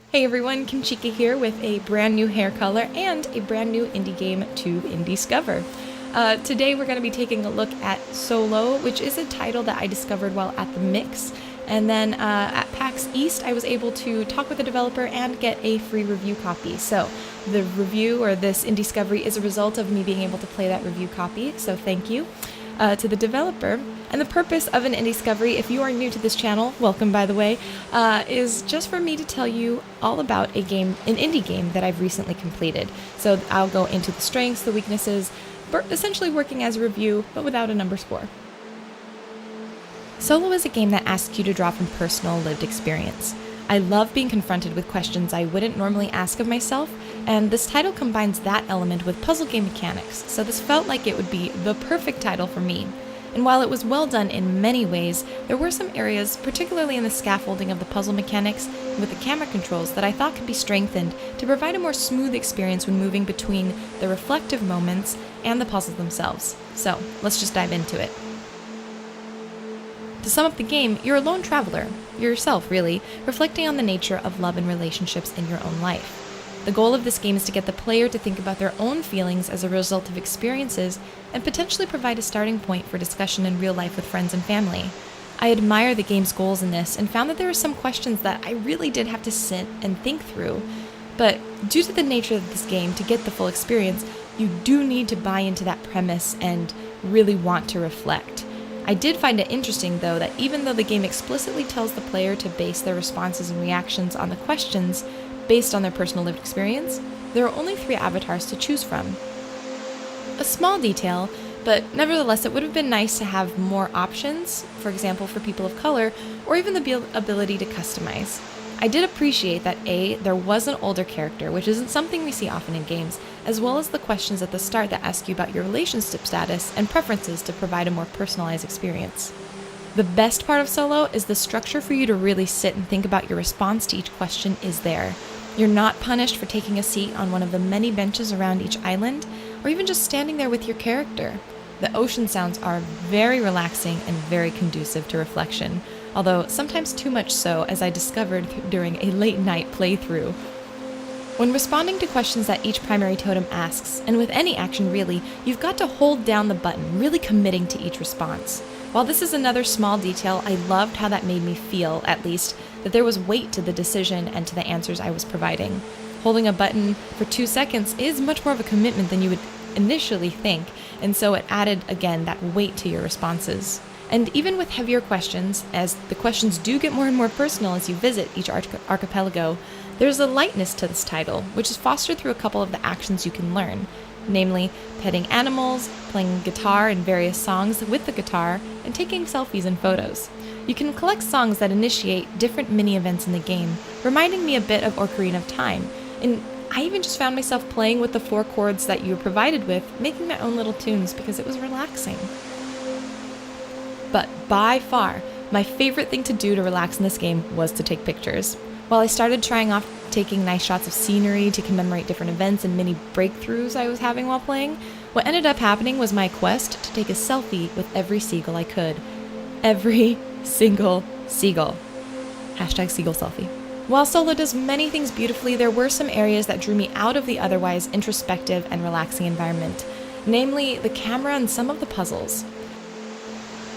Hey everyone, Kimchica here with a brand new hair color and a brand new indie game to Indiescover. Today we're going to be taking a look at Solo, which is a title that I discovered while at the Mix. And then at PAX East, I was able to talk with the developer and get a free review copy. So the review, or this Indiescovery, is a result of me being able to play that review copy, so thank you to the developer. And the purpose of an Indiescovery, if you are new to this channel, welcome by the way, is just for me to tell you all about an indie game that I've recently completed. So I'll go into the strengths, the weaknesses, essentially working as a review, but without a number score. Solo is a game that asks you to draw from personal lived experience. I love being confronted with questions I wouldn't normally ask of myself, and this title combines that element with puzzle game mechanics, so this felt like it would be the perfect title for me. And while it was well done in many ways, there were some areas, particularly in the scaffolding of the puzzle mechanics and with the camera controls, that I thought could be strengthened to provide a more smooth experience when moving between the reflective moments and the puzzles themselves. So, let's just dive into it. To sum up the game, you're a lone traveler, you're yourself really, reflecting on the nature of love and relationships in your own life. The goal of this game is to get the player to think about their own feelings as a result of experiences and potentially provide a starting point for discussion in real life with friends and family. I admire the game's goals in this and found that there were some questions that I really did have to sit and think through. But due to the nature of this game, to get the full experience, you do need to buy into that premise and really want to reflect. I did find it interesting, though, that even though the game explicitly tells the player to base their responses and reactions on the questions based on their personal lived experience, there are only 3 avatars to choose from. A small detail, but nevertheless it would have been nice to have more options, for example for people of color, or even the ability to customize. I did appreciate that there was an older character, which isn't something we see often in games, as well as the questions at the start that ask you about your relationship status and preferences to provide a more personalized experience. The best part of Solo is the structure for you to really sit and think about your response to each question is there. You're not punished for taking a seat on one of the many benches around each island, or even just standing there with your character. The ocean sounds are very relaxing and very conducive to reflection, although sometimes too much so, as I discovered during a late night playthrough. When responding to questions that each primary totem asks, and with any action really, you've got to hold down the button, really committing to each response. While this is another small detail, I loved how that made me feel, at least, that there was weight to the decision and to the answers I was providing. Holding a button for 2 seconds is much more of a commitment than you would initially think, and so it added, again, that weight to your responses. And even with heavier questions, as the questions do get more and more personal as you visit each archipelago, there's a lightness to this title, which is fostered through a couple of the actions you can learn, namely petting animals, playing guitar and various songs with the guitar, and taking selfies and photos. You can collect songs that initiate different mini-events in the game, reminding me a bit of Ocarina of Time, and I even just found myself playing with the 4 chords that you were provided with, making my own little tunes because it was relaxing. But by far, my favorite thing to do to relax in this game was to take pictures. While I started trying off taking nice shots of scenery to commemorate different events and mini breakthroughs I was having while playing, what ended up happening was my quest to take a selfie with every seagull I could. Every single seagull. Hashtag seagull selfie. While Solo does many things beautifully, there were some areas that drew me out of the otherwise introspective and relaxing environment, namely the camera and some of the puzzles.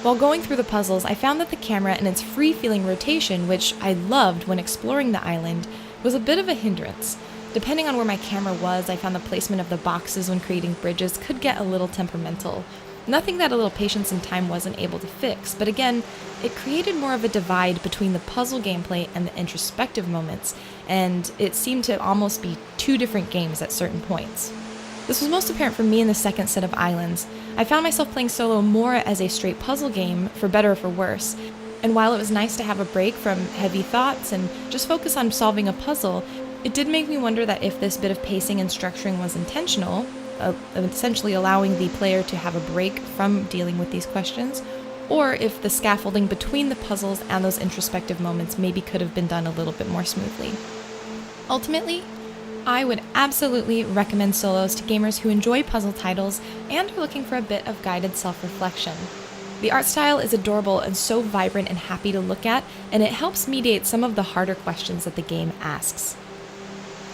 While going through the puzzles, I found that the camera and its free-feeling rotation, which I loved when exploring the island, was a bit of a hindrance. Depending on where my camera was, I found the placement of the boxes when creating bridges could get a little temperamental. Nothing that a little patience and time wasn't able to fix, but again, it created more of a divide between the puzzle gameplay and the introspective moments, and it seemed to almost be 2 different games at certain points. This was most apparent for me in the second set of islands. I found myself playing Solo more as a straight puzzle game, for better or for worse, and while it was nice to have a break from heavy thoughts and just focus on solving a puzzle, it did make me wonder that if this bit of pacing and structuring was intentional, essentially allowing the player to have a break from dealing with these questions, or if the scaffolding between the puzzles and those introspective moments maybe could have been done a little bit more smoothly. Ultimately, I would absolutely recommend Solos to gamers who enjoy puzzle titles and are looking for a bit of guided self-reflection. The art style is adorable and so vibrant and happy to look at, and it helps mediate some of the harder questions that the game asks.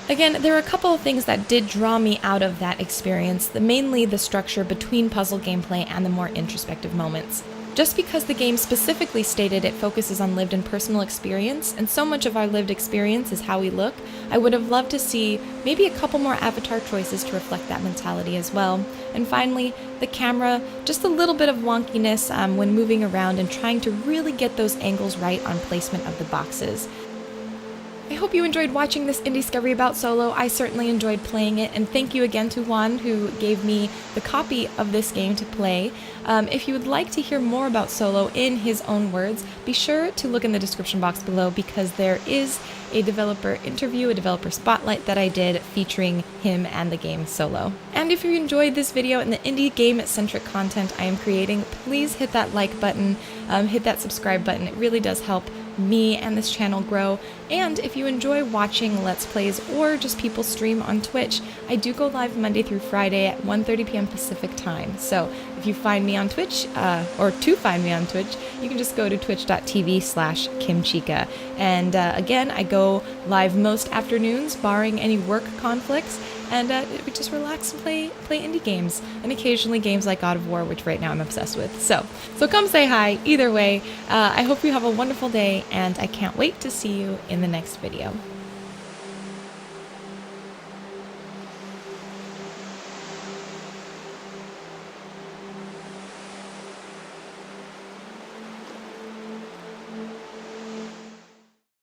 Again, there are a couple of things that did draw me out of that experience, mainly the structure between puzzle gameplay and the more introspective moments. Just because the game specifically stated it focuses on lived and personal experience, and so much of our lived experience is how we look, I would have loved to see maybe a couple more avatar choices to reflect that mentality as well. And finally, the camera, just a little bit of wonkiness when moving around and trying to really get those angles right on placement of the boxes. I hope you enjoyed watching this Indiescovery about Solo. I certainly enjoyed playing it, and thank you again to Juan, who gave me the copy of this game to play. If you would like to hear more about Solo in his own words, be sure to look in the description box below, because there is a developer interview, a developer spotlight that I did featuring him and the game Solo. And if you enjoyed this video and the indie game-centric content I am creating, please hit that like button, hit that subscribe button. It really does help me and this channel grow. And if you enjoy watching Let's Plays or just people stream on Twitch, I do go live Monday through Friday at 1:30 p.m. Pacific time. So if you find me on Twitch, or to find me on Twitch, you can just go to twitch.tv/Kimchica. And again, I go live most afternoons, barring any work conflicts, and we just relax and play indie games, and occasionally games like God of War, which right now I'm obsessed with. So come say hi. Either way, I hope you have a wonderful day, and I can't wait to see you in the next video.